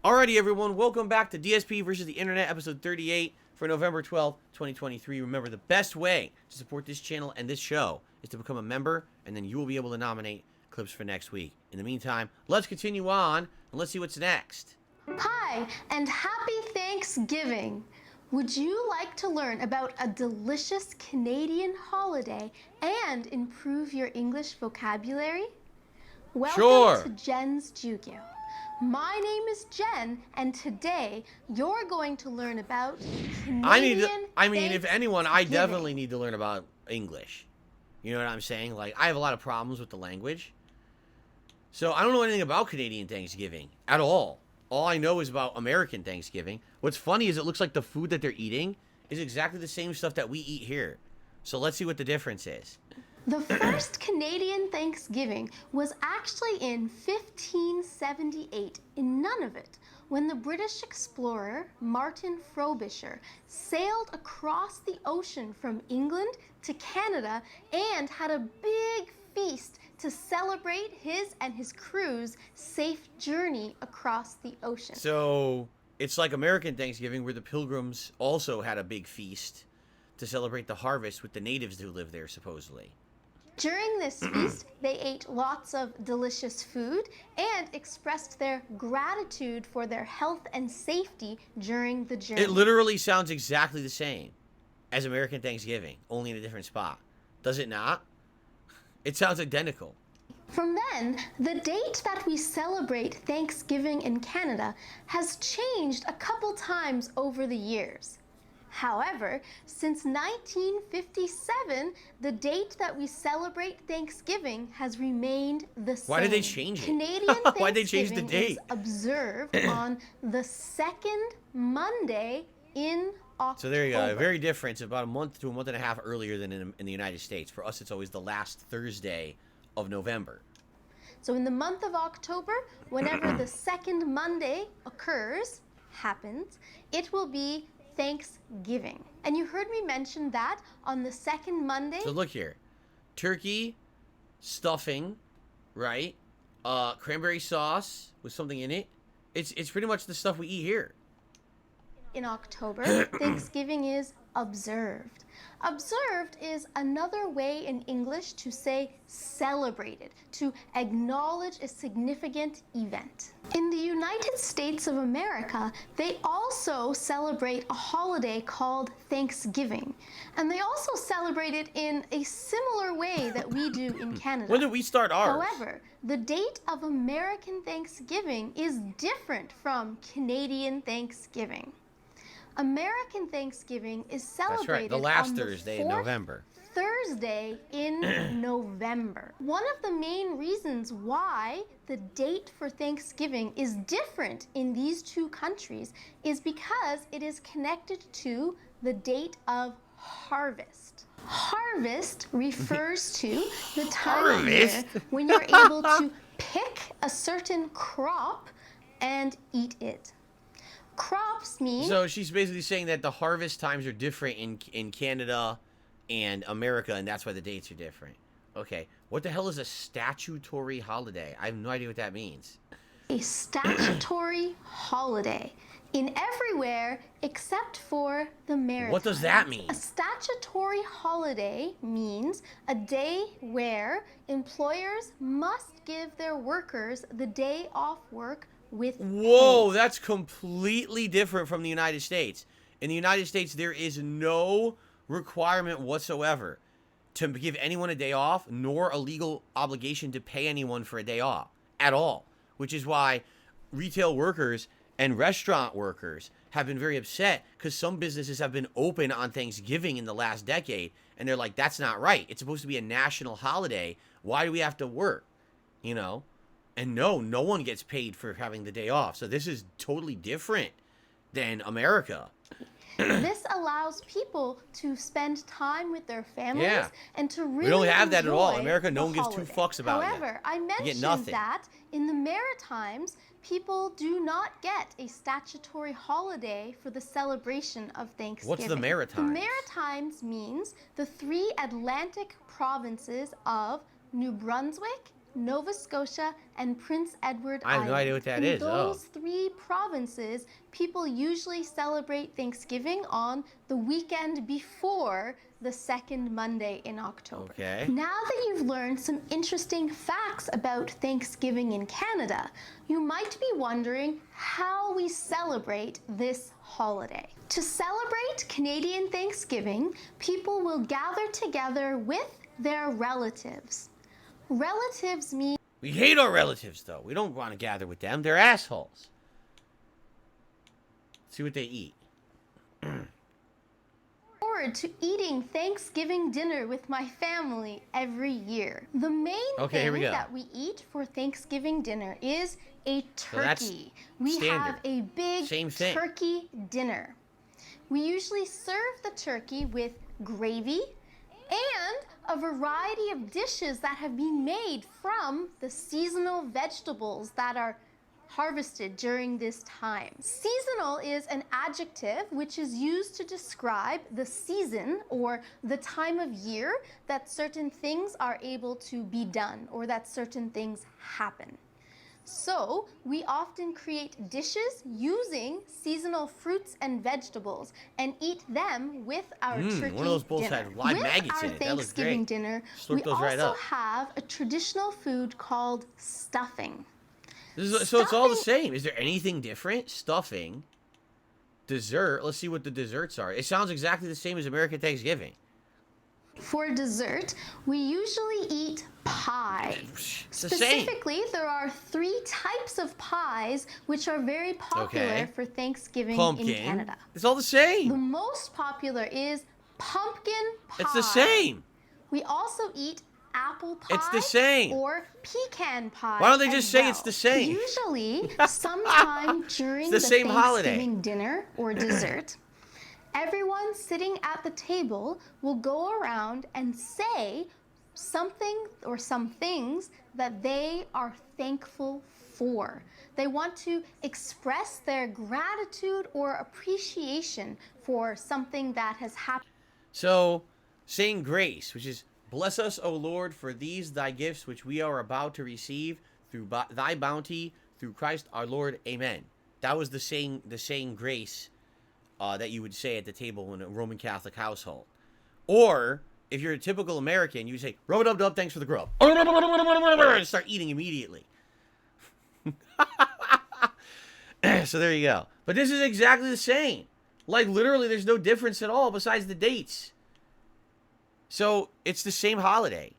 Alrighty, everyone, welcome back to DSP versus the Internet, episode 38 for November 12th, 2023. Remember, the best way to support this channel and this show is to become a member, and then you will be able to nominate clips for next week. In the meantime, let's continue on, and let's see what's next. Hi, and happy Thanksgiving! Would you like to learn about a delicious Canadian holiday and improve your English vocabulary? Welcome to Jen's Jugyo. My name is Jen, and today you're going to learn about Canadian if anyone, I definitely need to learn about English. You know what I'm saying? Like, I have a lot of problems with the language. So I don't know anything about Canadian Thanksgiving at all. All I know is about American Thanksgiving. What's funny is it looks like the food that they're eating is exactly the same stuff that we eat here. So let's see what the difference is. The first Canadian Thanksgiving was actually in 1578 in Nunavut, when the British explorer Martin Frobisher sailed across the ocean from England to Canada and had a big feast to celebrate his and his crew's safe journey across the ocean. So it's like American Thanksgiving, where the Pilgrims also had a big feast to celebrate the harvest with the natives who live there, supposedly. During this feast, they ate lots of delicious food and expressed their gratitude for their health and safety during the journey. It literally sounds exactly the same as American Thanksgiving, only in a different spot. Does it not? It sounds identical. From then, the date that we celebrate Thanksgiving in Canada has changed a couple times over the years. However, since 1957, the date that we celebrate Thanksgiving has remained the same. Why did they change it? Canadian Why did they change the Thanksgiving date? is observed on the second Monday in October. So there you go. Very different. It's about a month to a month and a half earlier than in the United States. For us, it's always the last Thursday of November. So in the month of October, whenever the second Monday happens, it will be Thanksgiving. And you heard me mention that on the second Monday. So look here. Turkey, stuffing, right? Cranberry sauce with something in it. It's pretty much the stuff we eat here. In October, Thanksgiving is observed. Observed is another way in English to say celebrated, to acknowledge a significant event. In the United States of America, they also celebrate a holiday called Thanksgiving. And they also celebrate it in a similar way that we do in Canada. When did we start ours? However, the date of American Thanksgiving is different from Canadian Thanksgiving. American Thanksgiving is celebrated the last on Thursday in fourth November. Thursday in November. One of the main reasons why the date for Thanksgiving is different in these two countries is because it is connected to the date of harvest. Harvest refers to the time of year when you're able to pick a certain crop and eat it. Crops mean... So she's basically saying that the harvest times are different in Canada and America, and that's why the dates are different. Okay. What the hell is a statutory holiday? I have no idea what that means. A statutory holiday in everywhere except for the Maritimes. What does that mean? A statutory holiday means a day where employers must give their workers the day off work with Whoa, pay. that's completely different from the United States. In the United States, there is no requirement whatsoever to give anyone a day off, nor a legal obligation to pay anyone for a day off at all, which is why retail workers and restaurant workers have been very upset because some businesses have been open on Thanksgiving in the last decade, and they're like, that's not right. It's supposed to be a national holiday. Why do we have to work? You know? And no one gets paid for having the day off. So this is totally different than America. This allows people to spend time with their families and to really We don't have that at all. In enjoy America, no the one gives two holiday. fucks about it. However, I mentioned that in the Maritimes, people do not get a statutory holiday for the celebration of Thanksgiving. What's the Maritimes? The Maritimes means the three Atlantic provinces of New Brunswick, Nova Scotia, and Prince Edward I have Island. no idea what that in is. those 3 provinces, people usually celebrate Thanksgiving on the weekend before the second Monday in October. Okay. Now that you've learned some interesting facts about Thanksgiving in Canada, you might be wondering how we celebrate this holiday. To celebrate Canadian Thanksgiving, people will gather together with their relatives. Relatives mean We hate our relatives, though. We don't want to gather with them. They're assholes. See what they eat. forward to eating Thanksgiving dinner with my family every year. The main Okay, here we thing go. that we eat for Thanksgiving dinner is a So that's turkey. We standard. have a big Same thing. turkey dinner. We usually serve the turkey with gravy and a variety of dishes that have been made from the seasonal vegetables that are harvested during this time. Seasonal is an adjective which is used to describe the season or the time of year that certain things are able to be done or that certain things happen. So, we often create dishes using seasonal fruits and vegetables and eat them with our turkey one of those bowls dinner. had live with maggots our in it. That looks Thanksgiving great. dinner, Slurp we those right also up. have a traditional food called stuffing. So it's all the Stuffing- same. Is there anything different? Stuffing, dessert. Let's see what the desserts are. It sounds exactly the same as American Thanksgiving. For dessert, we usually eat pie. It's the same. Specifically, there are 3 types of pies which are very popular Okay. for Thanksgiving Pumpkin. in Canada. It's all the The same. most popular is pumpkin pie. It's the same. We also eat apple pie. It's the same. Or pecan pie. Why don't they as just say well. it's the same? Usually, sometime during It's the same holiday. Thanksgiving dinner or dessert, everyone sitting at the table will go around and say something or some things that they are thankful for. They want to express their gratitude or appreciation for something that has happened. So, saying grace, which is, bless us, O Lord, for these thy gifts which we are about to receive through thy bounty, through Christ our Lord. Amen. That was the saying grace that you would say at the table in a Roman Catholic household. Or, if you're a typical American, you say, rub-a-dub-dub, thanks for the grub. And start eating immediately. So there you go. But this is exactly the same. Like, literally, there's no difference at all besides the dates. So, it's the same holiday.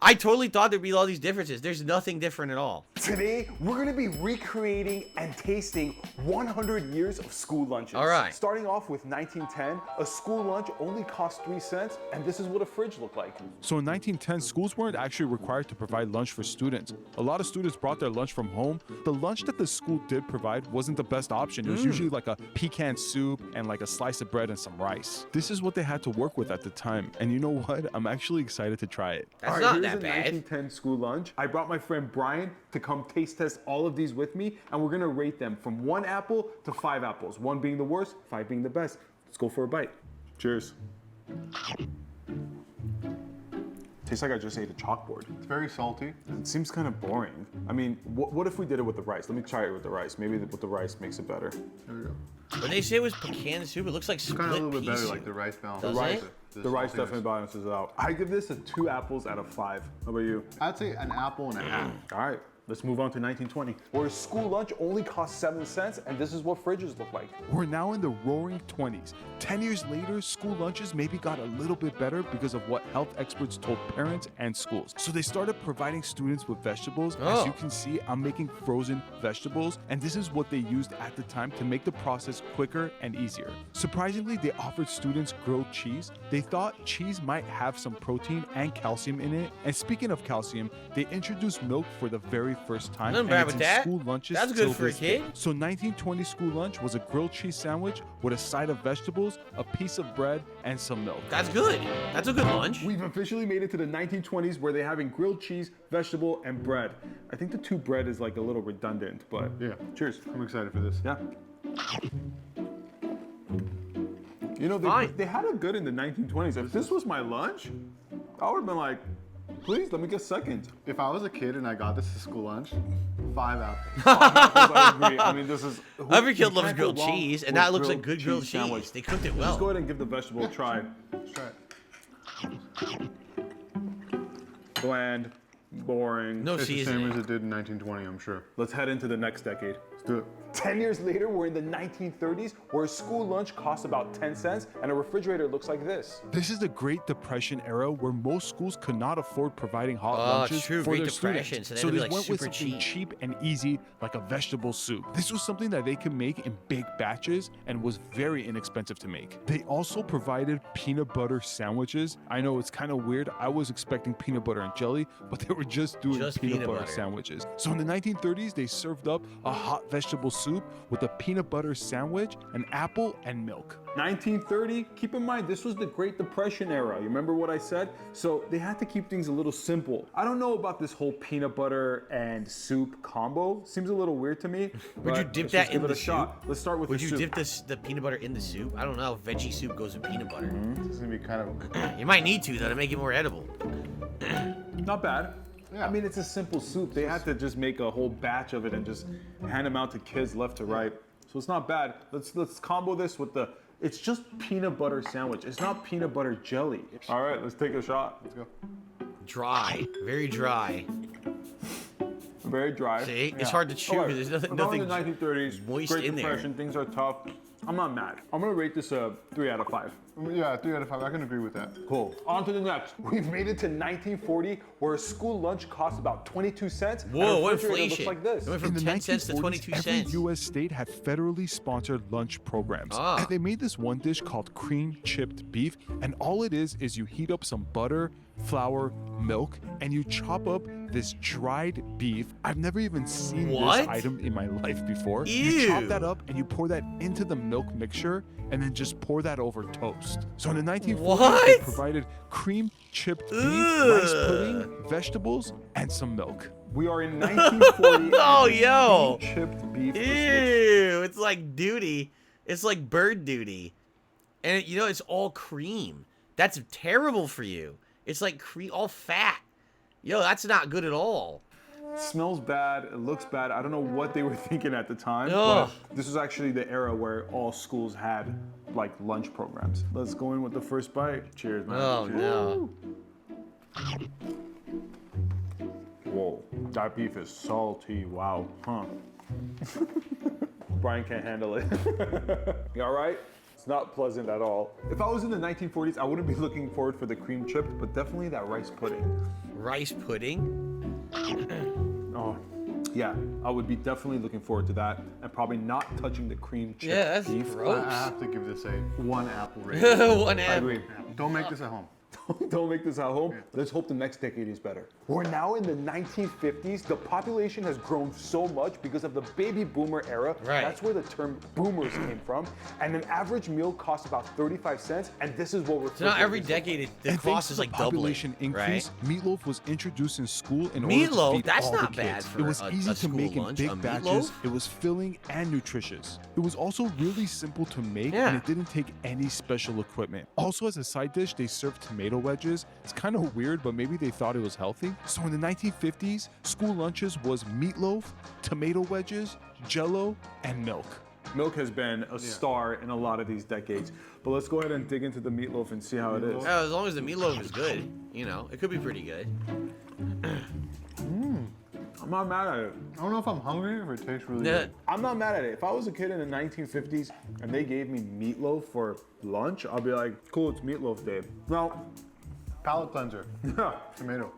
I totally thought there'd be all these differences. There's nothing different at all. Today, we're gonna be recreating and tasting 100 years of school lunches. All right. Starting off with 1910, a school lunch only cost 3 cents, and this is what a fridge looked like. So in 1910, schools weren't actually required to provide lunch for students. A lot of students brought their lunch from home. The lunch that the school did provide wasn't the best option. It was usually like a pecan soup and like a slice of bread and some rice. This is what they had to work with at the time. And you know what? I'm actually excited to try it. That's All not here's that a bad. 1910 school lunch. I brought my friend Brian to come taste test all of these with me, and we're gonna rate them from 1 apple to 5 apples. 1 being the worst, 5 being the best. Let's go for a bite. Cheers. Tastes like I just ate a chalkboard. It's very salty. It seems kind of boring. I mean, what if we did it with the rice? Let me try it with the rice. Maybe with the rice makes it better. There we go. When they say it was pecan soup, it looks like split Kind of a little pea bit better, soup. like the rice balance. Does rice, it? the rice saltiness. definitely balances it out. I give this a 2 apples out of 5. How about you? I'd say an apple and a half. All right, let's move on to 1920, where school lunch only cost 7 cents, and this is what fridges look like. We're now in the roaring 20s. 10 years later, school lunches maybe got a little bit better because of what health experts told parents and schools. So they started providing students with vegetables. Oh. As you can see, I'm making frozen vegetables, and this is what they used at the time to make the process quicker and easier. Surprisingly, they offered students grilled cheese. They thought cheese might have some protein and calcium in it. And speaking of calcium, they introduced milk for the very first time. Nothing and bad it's with in that. school lunches That's good till for a this day. kid. So 1920 school lunch was a grilled cheese sandwich with a side of vegetables, a piece of bread, and some milk. That's good. That's a good lunch. We've officially made it to the 1920s, where they're having grilled cheese, vegetable, and bread. I think the 2 bread is like a little redundant, but Yeah. cheers. I'm excited for this. Yeah. You know, Fine. they had it good in the 1920s. If this was my lunch, I would have been like, Please, let me get second. If I was a kid and I got this to school lunch, 5 apples. I agree. I mean, this is. Every kid you loves can't go grilled wrong cheese, and with that looks like good grilled cheese. sandwich. They cooked it Just well. go ahead and give the vegetable a try. Let's try it. Bland, boring. No It's the same seasoning. as it did in 1920, I'm sure. Let's head into the next decade. Let's do it. 10 years later, we're in the 1930s, where a school lunch costs about 10 cents and a refrigerator looks like this. This is the Great Depression era where most schools could not afford providing hot Oh, lunches true, for Great their Depression, students. so they had to be, they like, went with super something cheap. cheap and easy, like a vegetable soup. This was something that they could make in big batches and was very inexpensive to make. They also provided peanut butter sandwiches. I know it's kind of weird. I was expecting peanut butter and jelly, but they were just doing Just peanut peanut butter butter. sandwiches. So in the 1930s, they served up a hot vegetable soup with a peanut butter sandwich, an apple, and milk. 1930, keep in mind, this was the Great Depression era. You remember what I said? So they had to keep things a little simple. I don't know about this whole peanut butter and soup combo. Seems a little weird to me. Would you but dip let's that just give in it the a shot. soup? Let's start with Would the you soup. dip the peanut butter in the soup? I don't know. Veggie soup goes with peanut butter. This is gonna be kind of. You might need to though to make it more edible. Not bad. Yeah. I mean, it's a simple soup. They had to just make a whole batch of it and just hand them out to kids left to right. So it's not bad. Let's combo this with the. It's just peanut butter sandwich. It's not peanut butter jelly. All right, let's take a shot. Let's go. Dry, very dry. Very dry. See, it's hard to chew All right, because there's we're nothing. in the 1930s, moist Great in there. Depression, things are tough. I'm not mad. I'm gonna rate this a 3 out of 5. Yeah, 3 out of 5. I can agree with that. Cool. On to the next. We've made it to 1940, where a school lunch costs about 22 cents. and a Whoa, what refrigerator inflation? looks like this. It went In from the 10 cents to 1940s, 22 every cents. U.S. state had federally sponsored lunch programs. Ah. And they made this one dish called cream chipped beef. And all it is you heat up some butter, flour, milk, and you chop up this dried beef. I've never even seen What? this item in my life before. You Ew. chop that up and you pour that into the milk mixture and then just pour that over toast. So in the 1940s, they What? provided cream chipped beef, Ugh. rice pudding, vegetables, and some milk. We are in 1940. Oh, and yo. cream chipped beef. is Ew, it's like duty. It's like bird duty. And you know, it's all cream. That's terrible for you. It's like cream, all fat. Yo, that's not good at all. It smells bad. It looks bad. I don't know what they were thinking at the time. Ugh. But this was actually the era where all schools had like lunch programs. Let's go in with the first bite. Cheers, man. Oh, Cheers. no. Whoa, that beef is salty. Wow. Huh. Brian can't handle it. You all right? It's not pleasant at all. If I was in the 1940s, I wouldn't be looking forward for the cream chip, but definitely that rice pudding. Rice pudding? Oh, yeah. I would be definitely looking forward to that, and probably not touching the cream chip Yeah, that's beef. gross. I have to give this a 1 apple rating. One I apple. agree. Don't make this at home. Don't make this at home. Let's hope the next decade is better. We're now in the 1950s. The population has grown so much because of the baby boomer era. Right. That's where the term boomers came from. And an average meal costs about 35 cents. And this is what we're So now every refrigerating. decade, the And cost thanks is to like the doubling, population increase, right? meatloaf was introduced in school in order Meatloaf? to feed That's all not the bad kids. for It was a easy to school make in lunch, big a batches. meatloaf? It was filling and nutritious. It was also really simple to make, Yeah. and it didn't take any special equipment. Also, as a side dish, they served tomato wedges. It's kind of weird, but maybe they thought it was healthy. So in the 1950s, school lunches was meatloaf, tomato wedges, jello, and milk. Milk has been a star in a lot of these decades. But let's go ahead and dig into the meatloaf and see how it is. As long as the meatloaf is good, you know, it could be pretty good. I'm not mad at it. I don't know if I'm hungry or if it tastes really Yeah. good. I'm not mad at it. If I was a kid in the 1950s and they gave me meatloaf for lunch, I'll be like, cool, it's meatloaf day. Well, Palate cleanser. Tomato.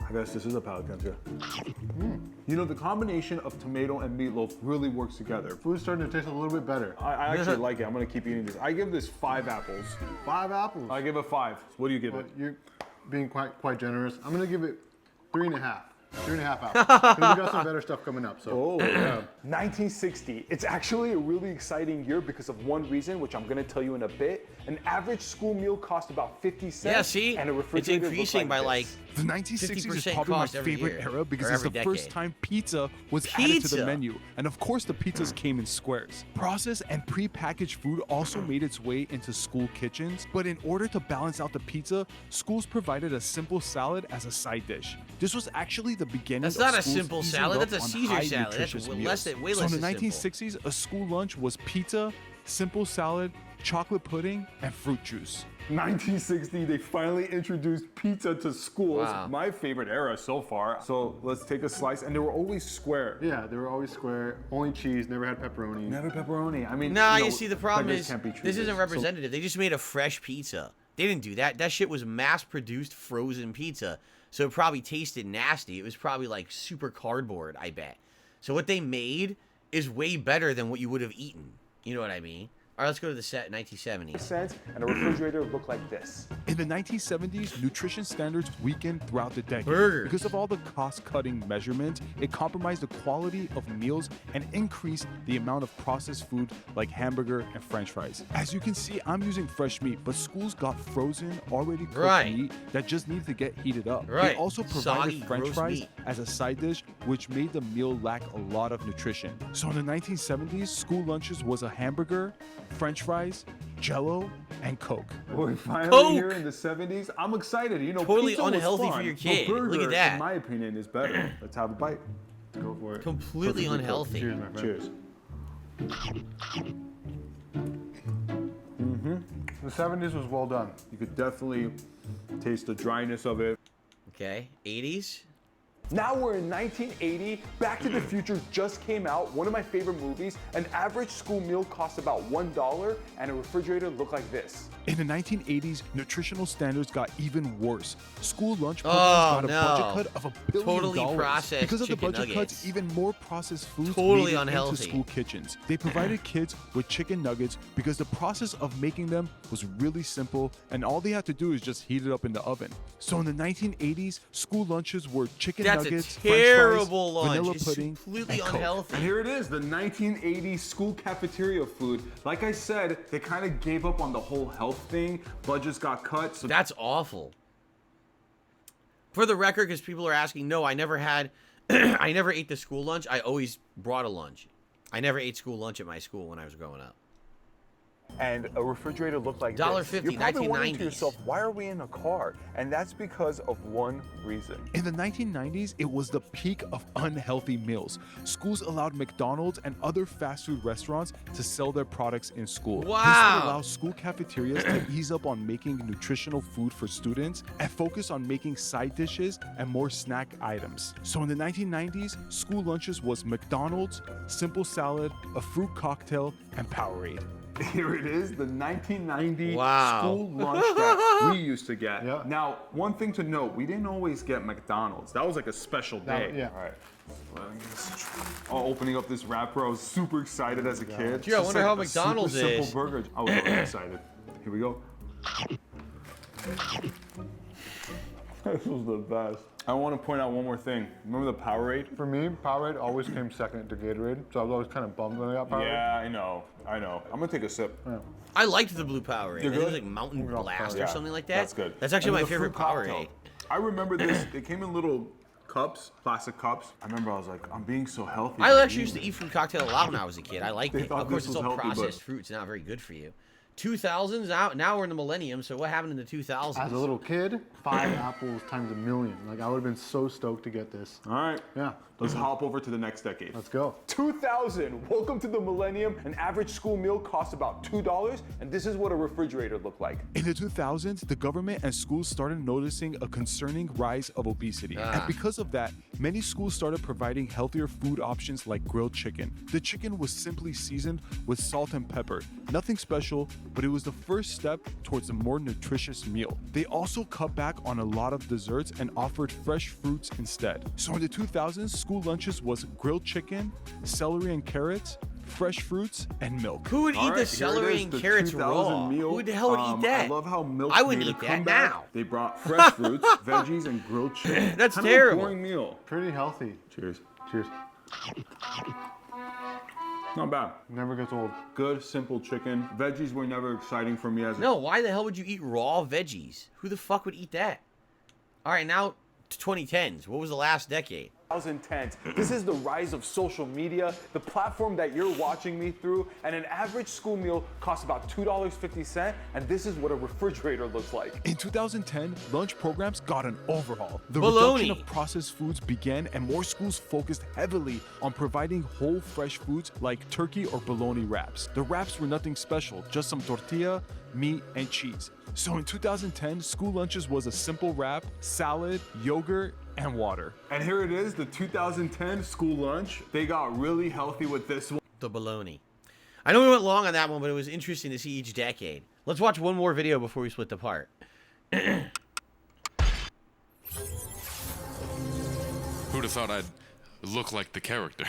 I guess this is a palate cleanser. You know, the combination of tomato and meatloaf really works together. Food's starting to taste a little bit better. I actually like it. I'm gonna keep eating this. I give this 5 apples. 5 apples. I give it 5. What do you give Well, it? you're being quite generous. I'm gonna give it 3.5. 3.5 hours. 'Cause we got some better stuff coming up. So. Oh, yeah. 1960. It's actually a really exciting year because of one reason, which I'm going to tell you in a bit. An average school meal cost about 50 cents. Yeah, see? And a It's refrigerator increasing by this. like The 1960s is 50% probably my cost every favorite year, era because or it's the every first decade. time pizza was added to Pizza! the menu. And of course, the pizzas came in squares. Processed and pre-packaged food also made its way into school kitchens, but in order to balance out the pizza, schools provided a simple salad as a side dish. This was actually the beginning That's of not a schools simple easing salad, up that's a on Caesar high salad. That's nutritious way meals. less than So in the simple. 1960s, a school lunch was pizza, simple salad, chocolate pudding, and fruit juice. 1960, they finally introduced pizza to schools. Wow. My favorite era so far. So let's take a slice, and they were always square. Yeah, they were always square. Only cheese. Never had pepperoni. Never pepperoni. I mean, Nah, you know, you see, the problem beggars is can't be this choosers. isn't representative. They just made a fresh pizza. They didn't do that. That shit was mass-produced frozen pizza. So it probably tasted nasty. It was probably like super cardboard, I bet. So what they made is way better than what you would have eaten. You know what I mean? All right, let's go to the set 1970s. Cents, and a refrigerator looked like this. In the 1970s, nutrition standards weakened throughout the decade. Burgers. Because of all the cost-cutting measurements, it compromised the quality of meals and increased the amount of processed food like hamburger and french fries. As you can see, I'm using fresh meat, but schools got frozen, already cooked Right. meat that just needed to get heated up. Right. They also provided Soggy, french gross fries meat. as a side dish, which made the meal lack a lot of nutrition. So in the 1970s, school lunches was a hamburger, french fries, Jell-O, and Coke. We're finally Coke! here in the 70s. I'm excited. You know, Totally pizza was unhealthy for fun, your but kid. burger, Look at that. in my opinion, is better. Let's have a bite. Go for it. Completely Cook, cook, cook. unhealthy. Cheers, my friend. Cheers. The 70s was well done. You could definitely taste the dryness of it. Okay, 80s. Now we're in 1980. Back to the Future just came out, one of my favorite movies. An average school meal cost about $1, and a refrigerator looked like this. In the 1980s, nutritional standards got even worse. School lunch Oh, programs got a no. budget cut of $1 billion. Totally processed Because of the chicken budget nuggets. cuts, even more processed foods Totally made it unhealthy. into school kitchens. They provided kids with chicken nuggets because the process of making them was really simple, and all they had to do is just heat it up in the oven. So in the 1980s, school lunches were chicken That's nuggets, a French terrible fries, lunch. vanilla It's pudding, completely and Coke. unhealthy. And here it is, the 1980s school cafeteria food. Like I said, they kind of gave up on the whole health thing. Budgets got cut, so That's awful. For the record, because people are asking, no, I never had, I never ate the school lunch. I always brought a lunch. I never ate school lunch at my school when I was growing up. and a refrigerator looked like $1.50, this. You're probably wondering to 1990s. yourself, why are we in a car? And that's because of one reason. In the 1990s, it was the peak of unhealthy meals. Schools allowed McDonald's and other fast food restaurants to sell their products in school. This Wow. would allow school cafeterias to ease up on making nutritional food for students and focus on making side dishes and more snack items. So in the 1990s, school lunches was McDonald's, simple salad, a fruit cocktail, and Powerade. Here it is, the 1990 Wow. school lunch that we used to get. Yeah. Now, one thing to note, we didn't always get McDonald's. That was like a special day. Yeah. All right. Opening up this wrapper, I was super excited as a kid. Gee, I Just wonder like how a McDonald's super is. simple burger. I was really excited. Here we go. This was the best. I want to point out one more thing. Remember the Powerade? For me, Powerade always came second to Gatorade, so I was always kind of bummed when I got Powerade. Yeah, I know. I'm gonna take a sip. I liked the blue Powerade. I think it was good? like Mountain Yeah, Blast or Yeah, something like that. That's good. That's actually And my the favorite fruit cocktail. Powerade. I remember this. They came in little cups, plastic cups. I remember I was like, I'm being so healthy. I actually used to eat fruit cocktail a lot when I was a kid. I liked They it. thought Of course, this it's was all healthy, but- processed fruit. It's not very good for you. 2000s, now we're in the millennium, so what happened in the 2000s? As a little kid, 5 apples times a million. Like, I would have been so stoked to get this. All right. Yeah. Let's hop over to the next decade. Let's go. 2000. Welcome to the millennium. An average school meal cost about $2, and this is what a refrigerator looked like. In the 2000s, the government and schools started noticing a concerning rise of obesity. And because of that, many schools started providing healthier food options like grilled chicken. The chicken was simply seasoned with salt and pepper. Nothing special, but it was the first step towards a more nutritious meal. They also cut back on a lot of desserts and offered fresh fruits instead. So in the 2000s, school lunches was grilled chicken, celery and carrots, fresh fruits, and milk. Who would eat All the right, celery here it and is, the carrots 2000 raw? meal. Who the hell would eat that? I love how milk I wouldn't made a eat that comeback. now. They brought fresh fruits, veggies, and grilled chicken. That's Kind terrible. Of a boring meal. Pretty healthy. Cheers. Cheers. Not bad. Never gets old. Good, simple chicken. Veggies were never exciting for me as a No, why the hell would you eat raw veggies? Who the fuck would eat that? All right, now to 2010s. What was the last decade? 2010s. This is the rise of social media, the platform that you're watching me through, and an average school meal costs about $2.50, and this is what a refrigerator looks like. In 2010, lunch programs got an overhaul. The Baloney. reduction of processed foods began, and more schools focused heavily on providing whole, fresh foods like turkey or bologna wraps. The wraps were nothing special, just some tortilla, meat, and cheese. So in 2010, school lunches was a simple wrap, salad, yogurt, and water. And here it is, the 2010 school lunch. They got really healthy with this one. The baloney. I know we went long on that one, but it was interesting to see each decade. Let's watch one more video before we split apart. Who'd have thought I'd look like the character?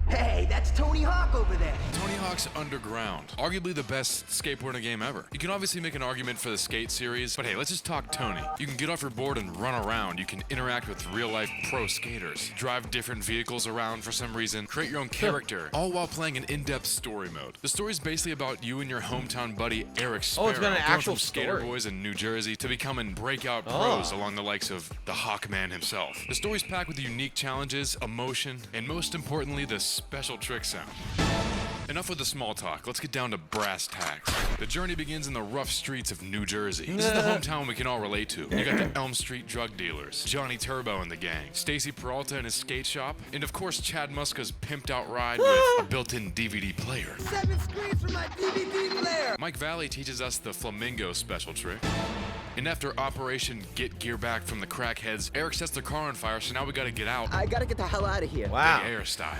Hey, that's Tony Hawk over there. Tony Hawk's Underground, arguably the best skateboarding game ever. You can obviously make an argument for the Skate series, but hey, let's just talk Tony. You can get off your board and run around. You can interact with real-life pro skaters, drive different vehicles around for some reason, create your own character, all while playing an in-depth story mode. The story's basically about you and your hometown buddy Eric Sparrow, Oh, it's got an going actual from skater story. boys in New Jersey to becoming breakout pros along the likes of the Hawkman himself. The story's packed with unique challenges, emotion, and most importantly, the special trick sound. Enough with the small talk, let's get down to brass tacks. The journey begins in the rough streets of New Jersey. This is the hometown we can all relate to. You got the Elm Street drug dealers, Johnny Turbo and the gang, Stacy Peralta and his skate shop, and of course Chad Muska's pimped out ride with a built-in DVD player. 7 screens for my DVD player. Mike Valley teaches us the flamingo special trick. And after Operation Get Gear Back from the crackheads, Eric sets their car on fire, so now we gotta get out. I gotta get the hell out of here. Wow. Big air style.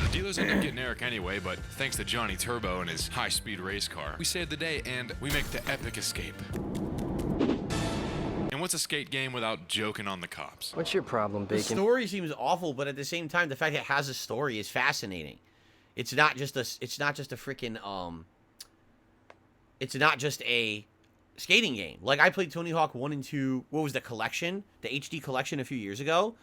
The dealers end up getting Eric anyway, but thanks to Johnny Turbo and his high-speed race car, we save the day and we make the epic escape. And what's a skate game without joking on the cops? What's your problem, The Bacon? story seems awful, but at the same time, the fact that it has a story is fascinating. It's not just a freaking It's not just a skating game. Like, I played Tony Hawk 1 and 2, what was the collection? The HD collection a few years ago.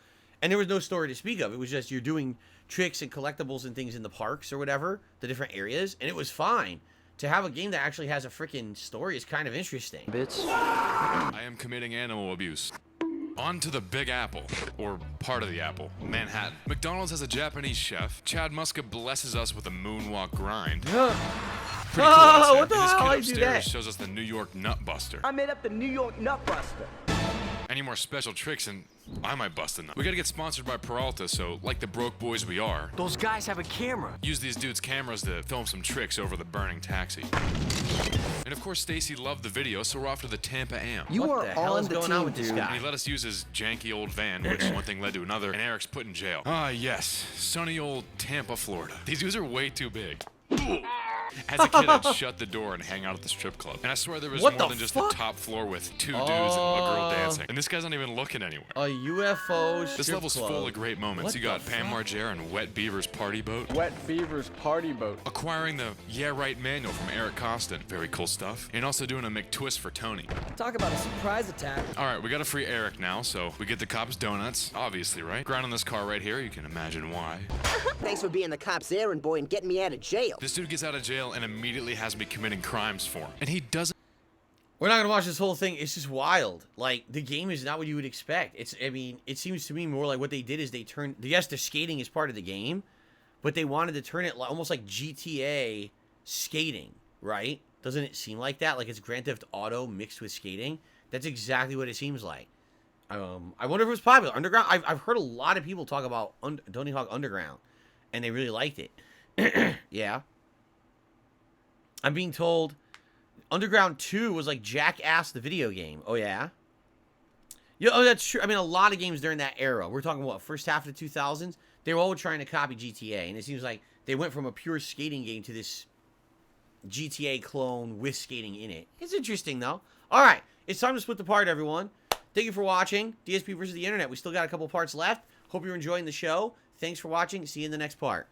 And there was no story to speak of. It was just you're doing tricks and collectibles and things in the parks or whatever, the different areas, and it was fine. To have a game that actually has a freaking story is kind of interesting. Bitch. I am committing animal abuse. On to the Big Apple, or part of the apple, Manhattan. McDonald's has a Japanese chef. Chad Muska blesses us with a moonwalk grind. Pretty cool, Oh, concept. what the And this hell? kid How'd you do upstairs that? shows us the New York Nutbuster. I made up the New York Nutbuster. Any more special tricks and I might bust a nut. We gotta get sponsored by Peralta, so like the broke boys we are, Those guys have a camera. use these dudes' cameras to film some tricks over the burning taxi. And of course, Stacy loved the video, so we're off to the Tampa Am. You What are the hell on is the going team, on with this dude. guy? And he let us use his janky old van, which one thing led to another, and Eric's put in jail. Ah, yes, sunny old Tampa, Florida. These dudes are way too big. As a kid, I'd shut the door and hang out at the strip club. And I swear there was What more the than just fuck? the top floor with 2 dudes and a girl dancing. And this guy's not even looking anywhere. A UFO strip This level's club. full of great moments. What You got the Pam fuck? Margera and Wet Beaver's party boat. Wet Fever's party boat. Acquiring the Yeah Right manual from Eric Costin. Very cool stuff. And also doing a McTwist for Tony. Talk about a surprise attack. All right, we got to free Eric now, so we get the cops donuts. Obviously, right? Ground on this car right here. You can imagine why. Thanks for being the cop's errand boy and getting me out of jail. This dude gets out of jail and immediately has me committing crimes for him. And he doesn't. We're not gonna watch this whole thing. It's just wild. Like, the game is not what you would expect. I mean, it seems to me more like what they did is they turned. Yes, the skating is part of the game, but they wanted to turn it almost like GTA skating, right? Doesn't it seem like that? Like it's Grand Theft Auto mixed with skating. That's exactly what it seems like. I wonder if it was popular. Underground. I've heard a lot of people talk about Tony Hawk Underground, and they really liked it. Yeah. I'm being told Underground 2 was like Jackass the video game. Oh, yeah? Yeah, oh, that's true. I mean, a lot of games during that era. We're talking, what, first half of the 2000s? They were all trying to copy GTA, and it seems like they went from a pure skating game to this GTA clone with skating in it. It's interesting, though. All right. It's time to split the part, everyone. Thank you for watching DSP versus the Internet. We still got a couple parts left. Hope you're enjoying the show. Thanks for watching. See you in the next part.